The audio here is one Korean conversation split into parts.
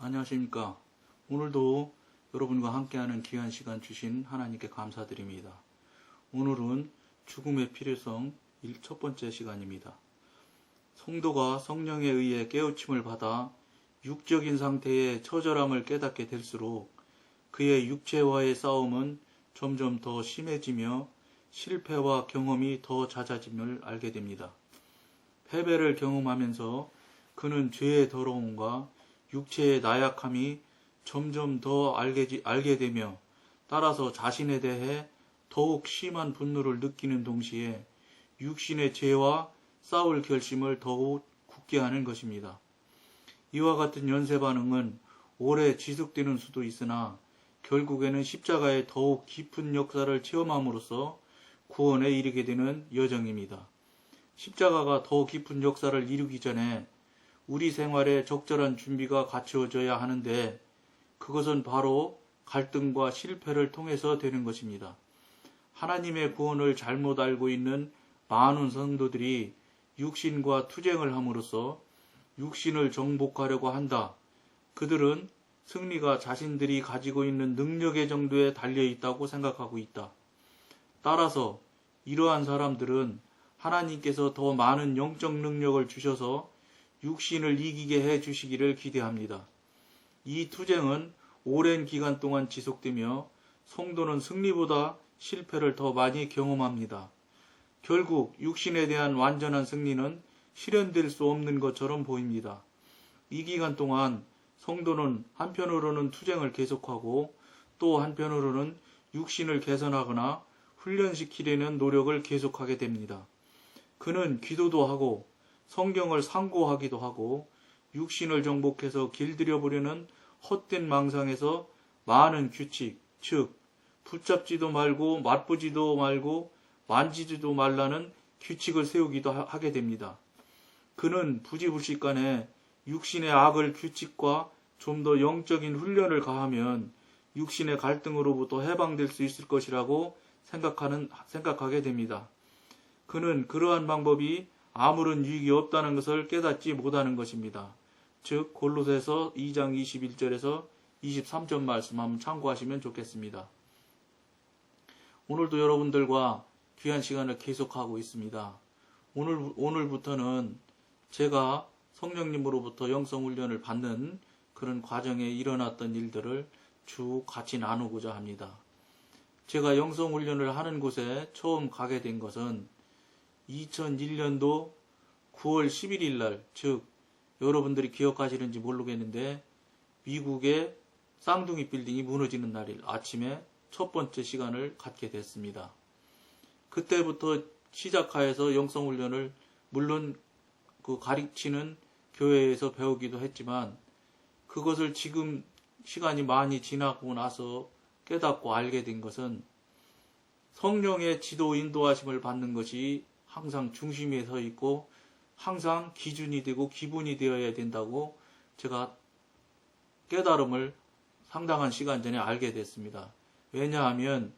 안녕하십니까. 오늘도 여러분과 함께하는 귀한 시간 주신 하나님께 감사드립니다. 오늘은 죽음의 필요성 첫 번째 시간입니다. 성도가 성령에 의해 깨우침을 받아 육적인 상태의 처절함을 깨닫게 될수록 그의 육체와의 싸움은 점점 더 심해지며 실패와 경험이 더 잦아짐을 알게 됩니다. 패배를 경험하면서 그는 죄의 더러움과 육체의 나약함이 점점 더 알게 되며 따라서 자신에 대해 더욱 심한 분노를 느끼는 동시에 육신의 죄와 싸울 결심을 더욱 굳게 하는 것입니다. 이와 같은 연쇄 반응은 오래 지속되는 수도 있으나 결국에는 십자가의 더욱 깊은 역사를 체험함으로써 구원에 이르게 되는 여정입니다. 십자가가 더 깊은 역사를 이루기 전에 우리 생활에 적절한 준비가 갖추어져야 하는데 그것은 바로 갈등과 실패를 통해서 되는 것입니다. 하나님의 구원을 잘못 알고 있는 많은 성도들이 육신과 투쟁을 함으로써 육신을 정복하려고 한다. 그들은 승리가 자신들이 가지고 있는 능력의 정도에 달려 있다고 생각하고 있다. 따라서 이러한 사람들은 하나님께서 더 많은 영적 능력을 주셔서 육신을 이기게 해 주시기를 기대합니다. 이 투쟁은 오랜 기간 동안 지속되며 성도는 승리보다 실패를 더 많이 경험합니다. 결국 육신에 대한 완전한 승리는 실현될 수 없는 것처럼 보입니다. 이 기간 동안 성도는 한편으로는 투쟁을 계속하고 또 한편으로는 육신을 개선하거나 훈련시키려는 노력을 계속하게 됩니다. 그는 기도도 하고 성경을 상고하기도 하고 육신을 정복해서 길들여보려는 헛된 망상에서 많은 규칙, 즉 붙잡지도 말고 맞보지도 말고 만지지도 말라는 규칙을 세우기도 하게 됩니다. 그는 부지불식간에 육신의 악을 규칙과 좀 더 영적인 훈련을 가하면 육신의 갈등으로부터 해방될 수 있을 것이라고 생각하게 됩니다. 그는 그러한 방법이 아무런 유익이 없다는 것을 깨닫지 못하는 것입니다. 즉 골로새서 2장 21절에서 23절 말씀 한번 참고하시면 좋겠습니다. 오늘도 여러분들과 귀한 시간을 계속하고 있습니다. 오늘부터는 제가 성령님으로부터 영성훈련을 받는 그런 과정에 일어났던 일들을 쭉 같이 나누고자 합니다. 제가 영성훈련을 하는 곳에 처음 가게 된 것은 2001년도 9월 11일 날, 즉 여러분들이 기억하시는지 모르겠는데 미국의 쌍둥이 빌딩이 무너지는 날일 아침에 첫 번째 시간을 갖게 됐습니다. 그때부터 시작하여서 영성훈련을 물론 그 가르치는 교회에서 배우기도 했지만 그것을 지금 시간이 많이 지나고 나서 깨닫고 알게 된 것은 성령의 지도 인도하심을 받는 것이 항상 중심에 서 있고 항상 기준이 되고 기본이 되어야 된다고 제가 깨달음을 상당한 시간 전에 알게 됐습니다. 왜냐하면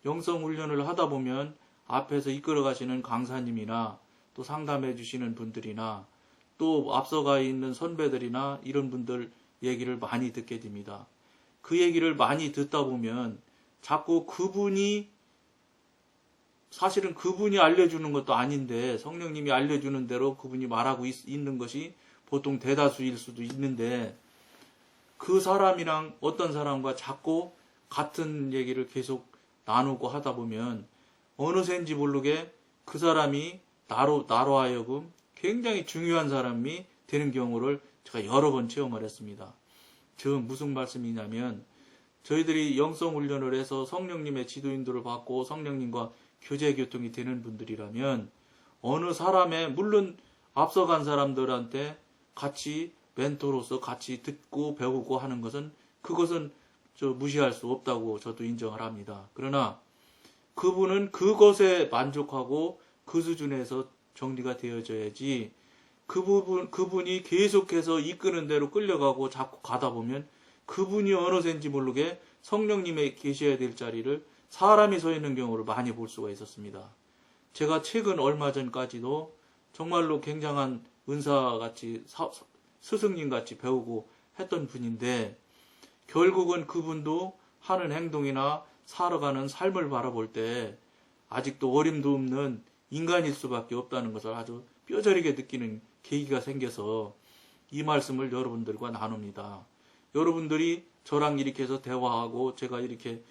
영성훈련을 하다 보면 앞에서 이끌어 가시는 강사님이나 또 상담해 주시는 분들이나 또 앞서가 있는 선배들이나 이런 분들 얘기를 많이 듣게 됩니다. 그 얘기를 많이 듣다 보면 자꾸 사실은 그분이 알려주는 것도 아닌데 성령님이 알려주는 대로 그분이 말하고 있는 것이 보통 대다수일 수도 있는데 그 사람이랑 어떤 사람과 자꾸 같은 얘기를 계속 나누고 하다 보면 어느새인지 모르게 그 사람이 나로 하여금 굉장히 중요한 사람이 되는 경우를 제가 여러 번 체험을 했습니다. 즉 무슨 말씀이냐면 저희들이 영성훈련을 해서 성령님의 지도 인도를 받고 성령님과 교제교통이 되는 분들이라면 어느 사람의 물론 앞서간 사람들한테 같이 멘토로서 같이 듣고 배우고 하는 것은 그것은 무시할 수 없다고 저도 인정을 합니다. 그러나 그분은 그것에 만족하고 그 수준에서 정리가 되어져야지 그분이 계속해서 이끄는 대로 끌려가고 자꾸 가다 보면 그분이 어느새인지 모르게 성령님의 계셔야 될 자리를 사람이 서 있는 경우를 많이 볼 수가 있었습니다. 제가 최근 얼마 전까지도 정말로 굉장한 은사같이 스승님같이 배우고 했던 분인데 결국은 그분도 하는 행동이나 살아가는 삶을 바라볼 때 아직도 어림도 없는 인간일 수밖에 없다는 것을 아주 뼈저리게 느끼는 계기가 생겨서 이 말씀을 여러분들과 나눕니다. 여러분들이 저랑 이렇게 해서 대화하고 제가 이렇게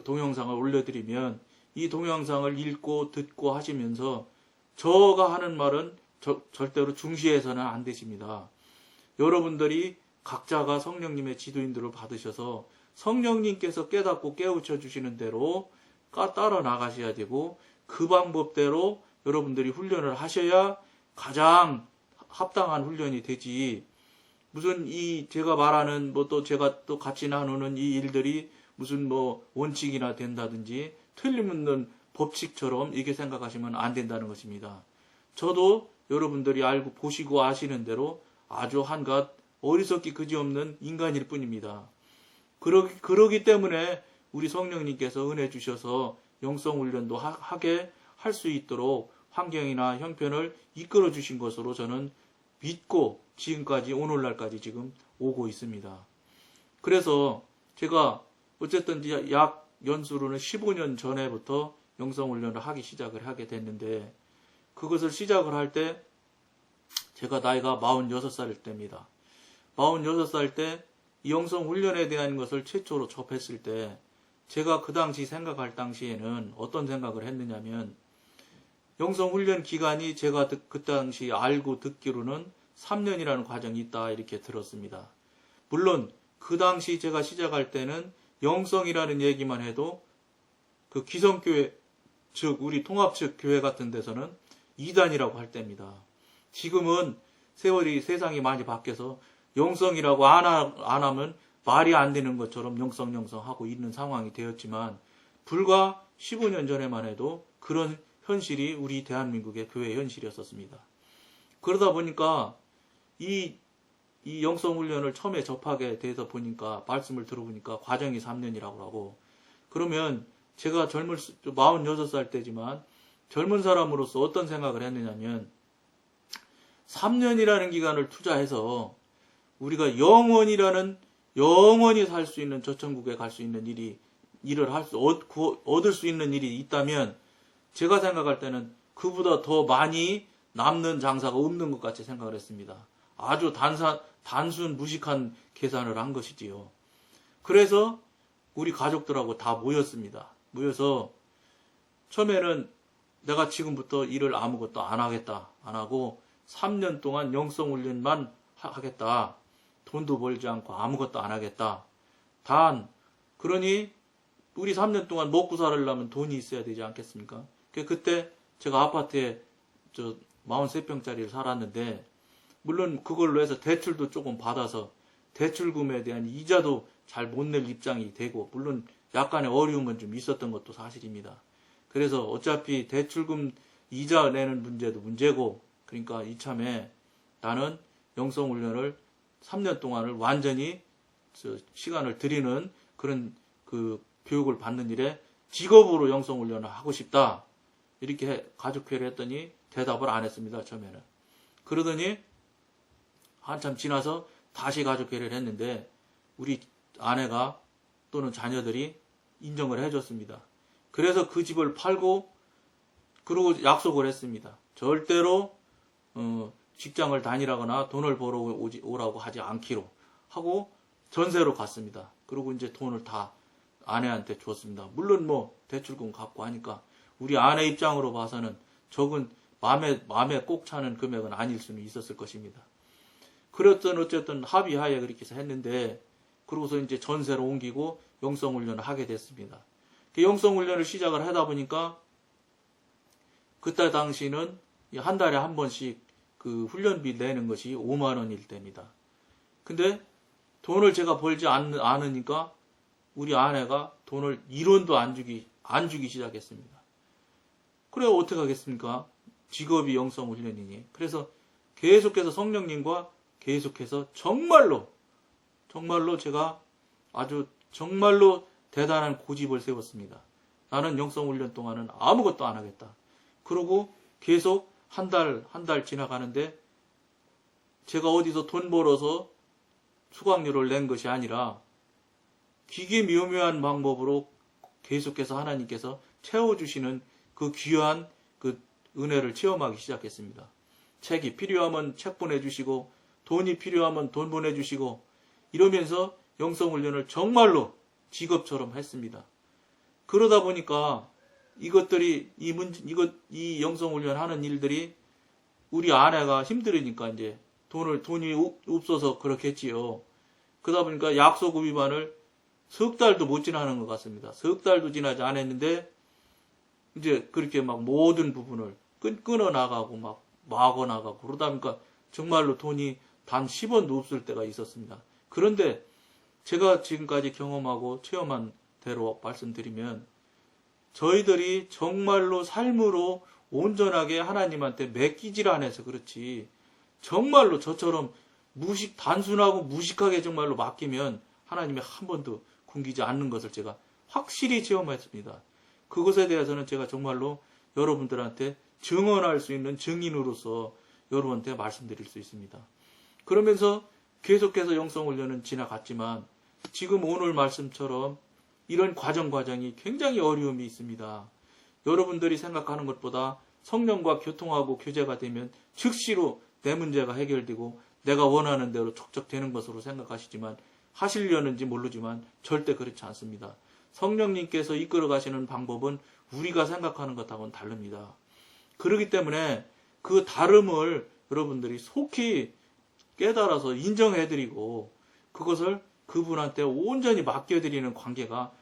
동영상을 올려드리면 이 동영상을 읽고 듣고 하시면서 저가 하는 말은 절대로 중시해서는 안 되십니다. 여러분들이 각자가 성령님의 지도인들을 받으셔서 성령님께서 깨닫고 깨우쳐 주시는 대로 따라 나가셔야 되고 그 방법대로 여러분들이 훈련을 하셔야 가장 합당한 훈련이 되지. 무슨 제가 말하는 또 제가 또 같이 나누는 이 일들이 무슨 원칙이나 된다든지 틀림없는 법칙처럼 이렇게 생각하시면 안 된다는 것입니다. 저도 여러분들이 알고 보시고 아시는 대로 아주 한갓 어리석기 그지없는 인간일 뿐입니다. 그러기 때문에 우리 성령님께서 은혜 주셔서 영성훈련도 하게 할 수 있도록 환경이나 형편을 이끌어 주신 것으로 저는 믿고 지금까지 오늘날까지 지금 오고 있습니다. 그래서 제가 어쨌든 약 연수로는 15년 전에부터 영성훈련을 하기 시작을 하게 됐는데 그것을 시작을 할 때 제가 나이가 46살일 때입니다. 46살 때 이 영성훈련에 대한 것을 최초로 접했을 때 제가 그 당시 생각할 당시에는 어떤 생각을 했느냐면 영성훈련 기간이 제가 그 당시 알고 듣기로는 3년이라는 과정이 있다 이렇게 들었습니다. 물론 그 당시 제가 시작할 때는 영성이라는 얘기만 해도 그 기성교회 즉 우리 통합측 교회 같은 데서는 2단이라고 할 때입니다. 지금은 세상이 많이 바뀌어서 영성이라고 안 하면 말이 안 되는 것처럼 영성 하고 있는 상황이 되었지만 불과 15년 전에만 해도 그런 현실이 우리 대한민국의 교회 현실이었었습니다. 그러다 보니까 이 영성훈련을 처음에 접하게 돼서 보니까 말씀을 들어보니까 과정이 3년이라고 하고 그러면 제가 46살 때지만 젊은 사람으로서 어떤 생각을 했느냐면 3년이라는 기간을 투자해서 우리가 영원히 살 수 있는 저 천국에 갈 수 있는 일을 얻을 수 있는 일이 있다면 제가 생각할 때는 그보다 더 많이 남는 장사가 없는 것 같이 생각을 했습니다. 아주 단순 무식한 계산을 한 것이지요. 그래서 우리 가족들하고 다 모였습니다. 모여서 처음에는 내가 지금부터 일을 아무것도 안 하겠다. 안 하고 3년 동안 영성훈련만 하겠다. 돈도 벌지 않고 아무것도 안 하겠다. 그러니 우리 3년 동안 먹고 살려면 돈이 있어야 되지 않겠습니까? 그때 제가 아파트에 43평짜리를 살았는데 물론 그걸로 해서 대출도 조금 받아서 대출금에 대한 이자도 잘 못 낼 입장이 되고 물론 약간의 어려움은 좀 있었던 것도 사실입니다. 그래서 어차피 대출금 이자 내는 문제도 문제고 그러니까 이참에 나는 영성훈련을 3년 동안을 완전히 시간을 들이는 그런 그 교육을 받는 일에 직업으로 영성훈련을 하고 싶다. 이렇게 가족회의를 했더니 대답을 안 했습니다. 처음에는. 그러더니 한참 지나서 다시 가족회의를 했는데 우리 아내가 또는 자녀들이 인정을 해줬습니다. 그래서 그 집을 팔고 그러고 약속을 했습니다. 절대로 직장을 다니라거나 돈을 벌어 오라고 하지 않기로 하고 전세로 갔습니다. 그리고 이제 돈을 다 아내한테 줬습니다. 물론 대출금 갚고 하니까 우리 아내 입장으로 봐서는 적은 마음에 꼭 차는 금액은 아닐 수는 있었을 것입니다. 그랬던 어쨌든 합의하에 그렇게 해서 했는데 그러고서 이제 전세로 옮기고 영성훈련을 하게 됐습니다. 영성훈련을 시작을 하다 보니까 그때 당시는 한 달에 한 번씩 그 훈련비 내는 것이 5만 원일 때입니다. 근데 돈을 제가 벌지 않으니까 우리 아내가 돈을 1원도 안 주기 시작했습니다. 그래 어떻게 하겠습니까? 직업이 영성훈련이니. 그래서 계속해서 성령님과 계속해서 정말로 제가 아주 정말로 대단한 고집을 세웠습니다. 나는 영성훈련 동안은 아무것도 안 하겠다. 그러고 계속 한 달 지나가는데 제가 어디서 돈 벌어서 수강료를 낸 것이 아니라 기계묘묘한 방법으로 계속해서 하나님께서 채워주시는 그 귀한 그 은혜를 체험하기 시작했습니다. 책이 필요하면 책 보내주시고 돈이 필요하면 돈 보내주시고 이러면서 영성훈련을 정말로 직업처럼 했습니다. 그러다 보니까 이것들이 이 영성훈련 하는 일들이 우리 아내가 힘들으니까 이제 돈이 없어서 그렇겠지요. 그러다 보니까 약속 위반을 석 달도 못 지나는 것 같습니다. 석 달도 지나지 않았는데 이제 그렇게 막 모든 부분을 끊어 나가고 막 마고 나가고 그러다 보니까 정말로 돈이 단 10원도 없을 때가 있었습니다. 그런데 제가 지금까지 경험하고 체험한 대로 말씀드리면 저희들이 정말로 삶으로 온전하게 하나님한테 맡기질 않아서 그렇지 정말로 저처럼 단순하고 무식하게 정말로 맡기면 하나님이 한 번도 굶기지 않는 것을 제가 확실히 체험했습니다. 그것에 대해서는 제가 정말로 여러분들한테 증언할 수 있는 증인으로서 여러분한테 말씀드릴 수 있습니다. 그러면서 계속해서 영성훈련은 지나갔지만 지금 오늘 말씀처럼 이런 과정이 굉장히 어려움이 있습니다. 여러분들이 생각하는 것보다 성령과 교통하고 교제가 되면 즉시로 내 문제가 해결되고 내가 원하는 대로 척척 되는 것으로 생각하시지만 하시려는지 모르지만 절대 그렇지 않습니다. 성령님께서 이끌어 가시는 방법은 우리가 생각하는 것하고는 다릅니다. 그렇기 때문에 그 다름을 여러분들이 속히 깨달아서 인정해드리고 그것을 그분한테 온전히 맡겨드리는 관계가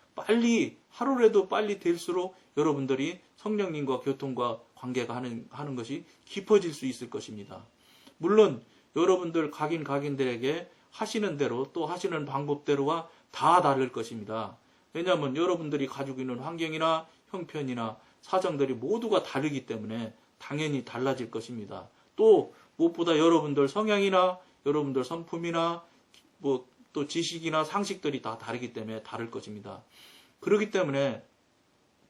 하루라도 빨리 될수록 여러분들이 성령님과 교통과 관계가 하는 것이 깊어질 수 있을 것입니다. 물론 여러분들 각인들에게 하시는 대로 또 하시는 방법대로가 다 다를 것입니다. 왜냐하면 여러분들이 가지고 있는 환경이나 형편이나 사정들이 모두가 다르기 때문에 당연히 달라질 것입니다. 또 무엇보다 여러분들 성향이나 여러분들 성품이나 또 지식이나 상식들이 다 다르기 때문에 다를 것입니다. 그렇기 때문에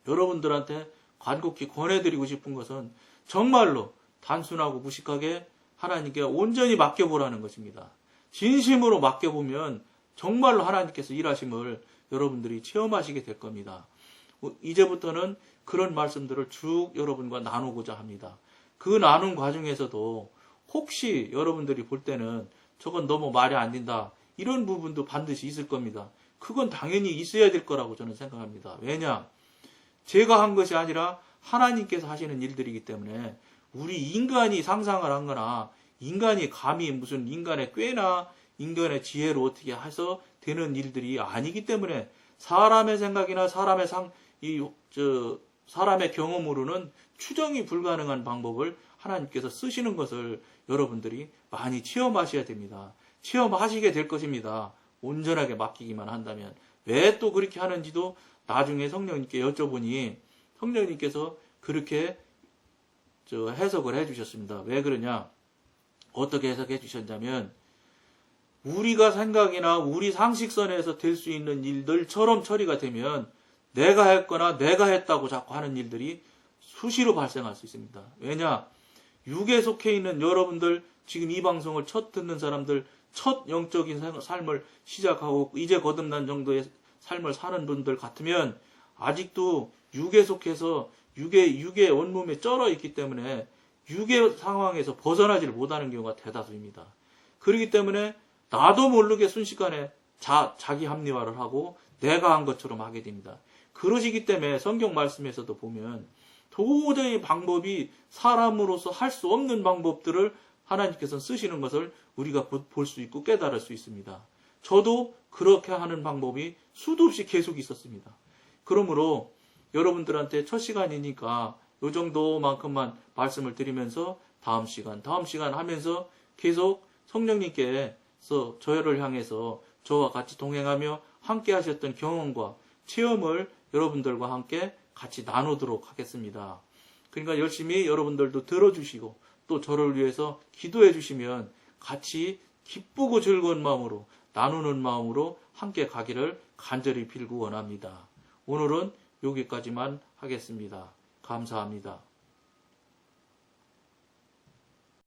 여러분들한테 간곡히 권해드리고 싶은 것은 정말로 단순하고 무식하게 하나님께 온전히 맡겨보라는 것입니다. 진심으로 맡겨보면 정말로 하나님께서 일하심을 여러분들이 체험하시게 될 겁니다. 이제부터는 그런 말씀들을 쭉 여러분과 나누고자 합니다. 그 나눈 과정에서도 혹시 여러분들이 볼 때는 저건 너무 말이 안 된다. 이런 부분도 반드시 있을 겁니다. 그건 당연히 있어야 될 거라고 저는 생각합니다. 왜냐? 제가 한 것이 아니라 하나님께서 하시는 일들이기 때문에 우리 인간이 상상을 한 거나 인간이 감히 무슨 인간의 꾀나 인간의 지혜로 어떻게 해서 되는 일들이 아니기 때문에 사람의 생각이나 사람의 경험으로는 추정이 불가능한 방법을 하나님께서 쓰시는 것을 여러분들이 많이 체험하셔야 됩니다. 체험하시게 될 것입니다. 온전하게 맡기기만 한다면. 왜 또 그렇게 하는지도 나중에 성령님께 여쭤보니 성령님께서 그렇게 해석을 해주셨습니다. 왜 그러냐? 어떻게 해석해 주셨냐면 우리가 생각이나 우리 상식선에서 될 수 있는 일들처럼 처리가 되면 내가 했거나 내가 했다고 자꾸 하는 일들이 수시로 발생할 수 있습니다. 왜냐? 육에 속해 있는 여러분들, 지금 이 방송을 첫 듣는 사람들, 첫 영적인 삶을 시작하고 이제 거듭난 정도의 삶을 사는 분들 같으면 아직도 육에 속해서 육의 온몸에 쩔어 있기 때문에 육의 상황에서 벗어나지를 못하는 경우가 대다수입니다. 그렇기 때문에 나도 모르게 순식간에 자기 합리화를 하고 내가 한 것처럼 하게 됩니다. 그러시기 때문에 성경 말씀에서도 보면 도저히 방법이 사람으로서 할 수 없는 방법들을 하나님께서 쓰시는 것을 우리가 볼 수 있고 깨달을 수 있습니다. 저도 그렇게 하는 방법이 수도 없이 계속 있었습니다. 그러므로 여러분들한테 첫 시간이니까 이 정도만큼만 말씀을 드리면서 다음 시간 하면서 계속 성령님께서 저를 향해서 저와 같이 동행하며 함께 하셨던 경험과 체험을 여러분들과 함께 같이 나누도록 하겠습니다. 그러니까 열심히 여러분들도 들어주시고 또 저를 위해서 기도해 주시면 같이 기쁘고 즐거운 마음으로 나누는 마음으로 함께 가기를 간절히 빌고 원합니다. 오늘은 여기까지만 하겠습니다. 감사합니다.